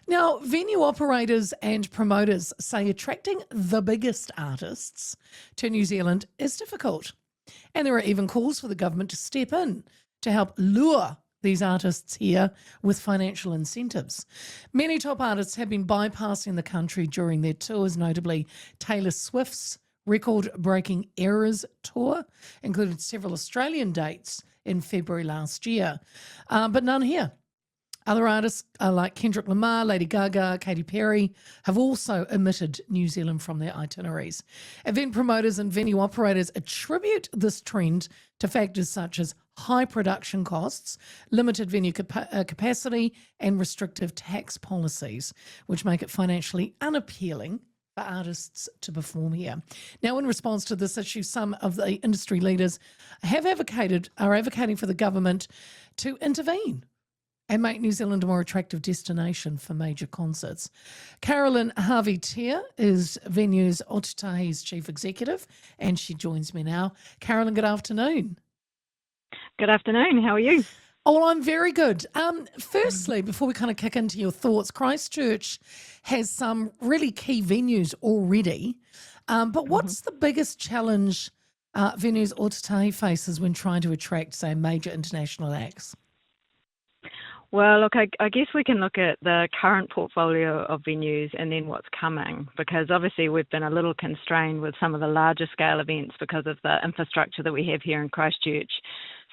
Now, venue operators and promoters say attracting the biggest artists to New Zealand is difficult. And there are even calls for the government to step in to help lure these artists here with financial incentives. Many top artists have been bypassing the country during their tours, notably Taylor Swift's record-breaking Eras tour, included several Australian dates in February last year, but none here. Other artists like Kendrick Lamar, Lady Gaga, Katy Perry have also omitted New Zealand from their itineraries. Event promoters and venue operators attribute this trend to factors such as high production costs, limited venue capacity, and restrictive tax policies, which make it financially unappealing for artists to perform here. Now, in response to this issue, some of the industry leaders are advocating for the government to intervene and make New Zealand a more attractive destination for major concerts. Carolyn Harvie-Teare is Venue's Ōtautahi's chief executive, and she joins me now. Carolyn, good afternoon. Good afternoon. How are you? Oh, well, I'm very good. Firstly, before we kind of kick into your thoughts, Christchurch has some really key venues already. But what's the biggest challenge Venue's Ōtautahi faces when trying to attract, say, major international acts? Well, look, I guess we can look at the current portfolio of venues and then what's coming, because obviously we've been a little constrained with some of the larger scale events because of the infrastructure that we have here in Christchurch.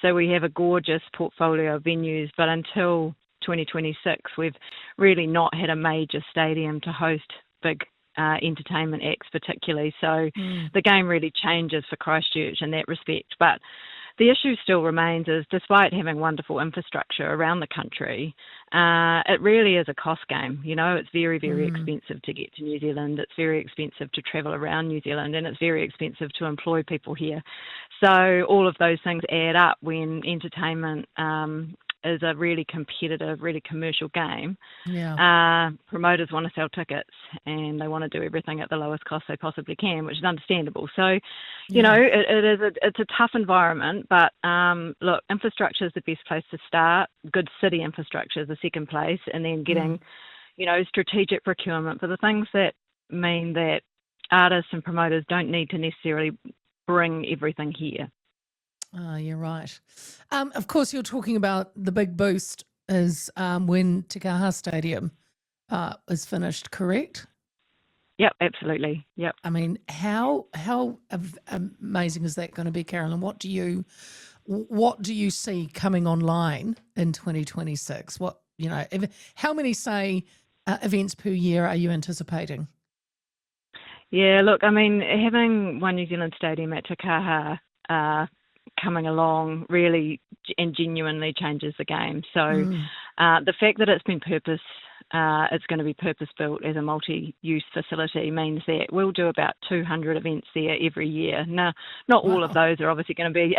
So we have a gorgeous portfolio of venues, but until 2026, we've really not had a major stadium to host big entertainment acts particularly. So the game really changes for Christchurch in that respect. But the issue still remains is, despite having wonderful infrastructure around the country, it really is a cost game. You know, it's very, very expensive to get to New Zealand. It's very expensive to travel around New Zealand, and it's very expensive to employ people here. So all of those things add up when entertainment is a really competitive, really commercial game. Yeah. Promoters want to sell tickets and they want to do everything at the lowest cost they possibly can, which is understandable. So, you know, it's a tough environment, but look, infrastructure is the best place to start. Good city infrastructure is the second place, and then getting, you know, strategic procurement for the things that mean that artists and promoters don't need to necessarily bring everything here. Oh, you're right. Of course, you're talking about the big boost is when Takaha Stadium is finished, correct? Yep, absolutely. Yep. I mean, how amazing is that going to be, Carolyn? What do you see coming online in 2026? What, you know, how many, say, events per year are you anticipating? Yeah, look, I mean, having One New Zealand Stadium at Takaha coming along really and genuinely changes the game. So the fact that it's going to be purpose-built as a multi-use facility means that we'll do about 200 events there every year. Now, not all of those are obviously going to be,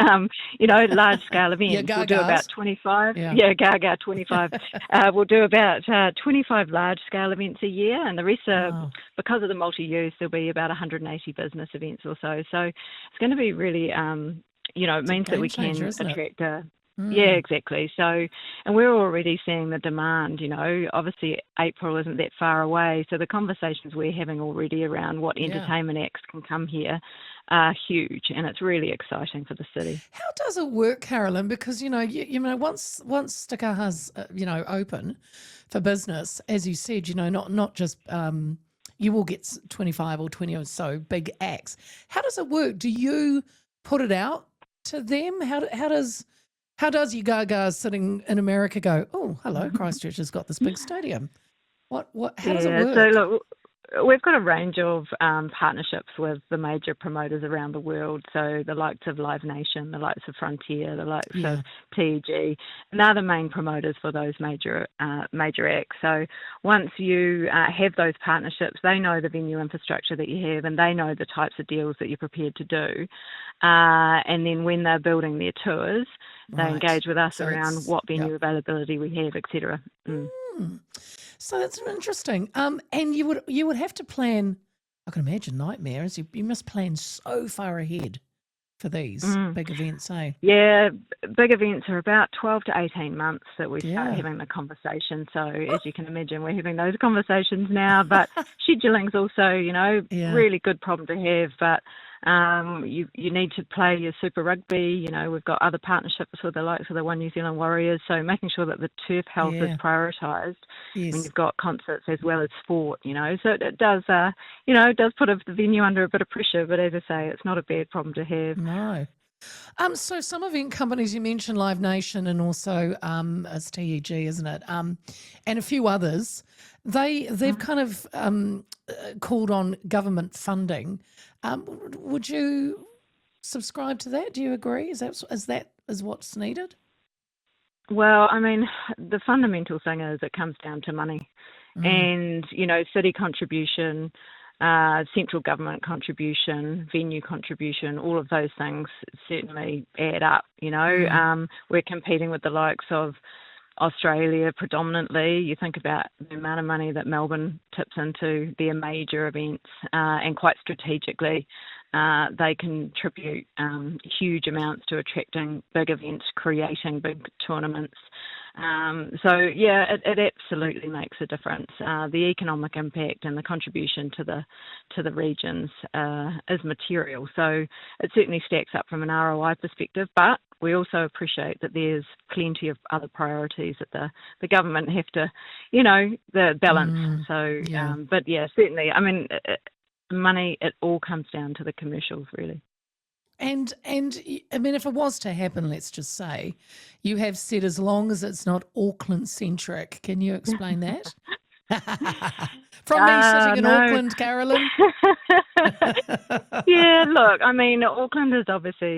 you know, large-scale events. We'll do about 25. Yeah, Gaga, 25. We'll do about 25 large-scale events a year, and the rest are, because of the multi-use, there'll be about 180 business events or so. So it's going to be really, you know, it means that we can attract yeah, exactly. So, and we're already seeing the demand, you know, obviously April isn't that far away. So the conversations we're having already around what entertainment acts can come here are huge, and it's really exciting for the city. How does it work, Carolyn? Because, you know, you know, once Takaha's, you know, open for business, as you said, you know, not just, you will get 25 or 20 or so big acts. How does it work? Do you put it out to them? How does you Gaga sitting in America go, oh, hello, Christchurch has got this big stadium? How does it work? So look, we've got a range of partnerships with the major promoters around the world. So the likes of Live Nation, the likes of Frontier, the likes of TG, and they're the main promoters for those major acts. So once you have those partnerships, they know the venue infrastructure that you have, and they know the types of deals that you're prepared to do. And then when they're building their tours, they engage with us around what venue availability we have, etc. So that's interesting. And you would have to plan. I can imagine nightmares. You must plan so far ahead for these big events, eh? Yeah, big events are about 12 to 18 months that we start Yeah. having the conversation. So as you can imagine, we're having those conversations now. But scheduling's also, Yeah. really good problem to have. But you need to play your Super Rugby. We've got other partnerships with the likes of the One New Zealand Warriors. So making sure that the turf health is Yeah. prioritised when Yes. you've got concerts as well as sport. So it does, it does put the venue under a bit of pressure. But as I say, it's not a bad problem to have. No. So some event companies, you mentioned Live Nation and also it's TEG, isn't it? And a few others, they've kind of called on government funding. Would you subscribe to that? Do you agree? Is that what's needed? Well, I mean, the fundamental thing is it comes down to money, and city contribution, central government contribution, venue contribution, all of those things certainly add up. We're competing with the likes of Australia predominantly. You think about the amount of money that Melbourne tips into their major events, and quite strategically, they contribute huge amounts to attracting big events, creating big tournaments. It absolutely makes a difference. The economic impact and the contribution to the regions is material. So it certainly stacks up from an ROI perspective, but we also appreciate that there's plenty of other priorities that the government have to, the balance. Certainly, I mean, money, it all comes down to the commercials, really. And I mean, if it was to happen, let's just say, you have said as long as it's not Auckland centric. Can you explain that? From me sitting in Auckland, Carolyn. Yeah, look, I mean, Auckland is obviously